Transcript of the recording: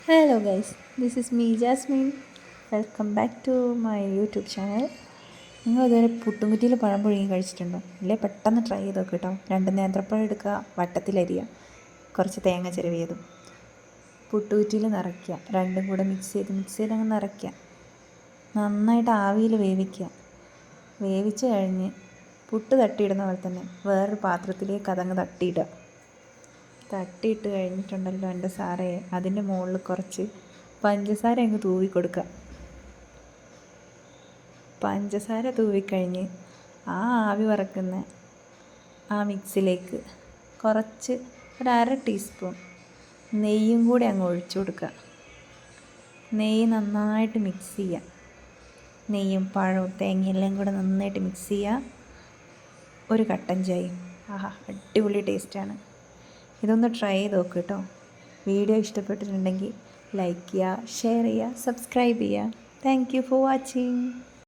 Hello guys, this is me Jasmine. Welcome back to my YouTube channel. നിങ്ങൾ ഇതുവരെ പുട്ടുംകുറ്റിയിൽ പഴം പുഴുങ്ങി കഴിച്ചിട്ടുണ്ടോ? ഇല്ലേ, പെട്ടെന്ന് ട്രൈ ചെയ്ത് നോക്ക് കേട്ടോ. 2 നേന്ത്രപ്പഴം എടുക്കുക, വട്ടത്തിലരിയുക, കുറച്ച് തേങ്ങ ചിരവിയതും പുട്ടുകുറ്റിയിൽ നിറയ്ക്കുക. രണ്ടും കൂടെ മിക്സ് ചെയ്ത് അങ്ങ് നിറയ്ക്കുക. നന്നായിട്ട് ആവിയിൽ വേവിക്കുക. വേവിച്ച് കഴിഞ്ഞ് പുട്ട് തട്ടിയിടുന്ന പോലെ തന്നെ വേറൊരു പാത്രത്തിലേക്ക് അതങ്ങ് തട്ടിയിട്ട് കഴിഞ്ഞിട്ടുണ്ടല്ലോ എൻ്റെ സാറേ, അതിൻ്റെ മുകളിൽ കുറച്ച് പഞ്ചസാര അങ്ങ് തൂവി കൊടുക്കുക. പഞ്ചസാര തൂവിക്കഴിഞ്ഞ് ആ ആവി വറക്കുന്ന ആ മിക്സിലേക്ക് കുറച്ച് ഒരു 1/2 ടീസ്പൂൺ നെയ്യും കൂടി അങ്ങ് ഒഴിച്ചു കൊടുക്കുക. നെയ്യ് നന്നായിട്ട് മിക്സ് ചെയ്യുക. നെയ്യും പഴവും തേങ്ങയെല്ലാം കൂടെ നന്നായിട്ട് മിക്സ് ചെയ്യുക. ഒരു കട്ടൻ ചായയും. ആഹാ, അടിപൊളി ടേസ്റ്റാണ്. ഇതൊന്ന് ട്രൈ ചെയ്ത് നോക്ക് കേട്ടോ. വീഡിയോ ഇഷ്ടപ്പെട്ടിട്ടുണ്ടെങ്കിൽ ലൈക്ക് ചെയ്യുക, ഷെയർ ചെയ്യുക, സബ്സ്ക്രൈബ് ചെയ്യുക. Thank you for watching.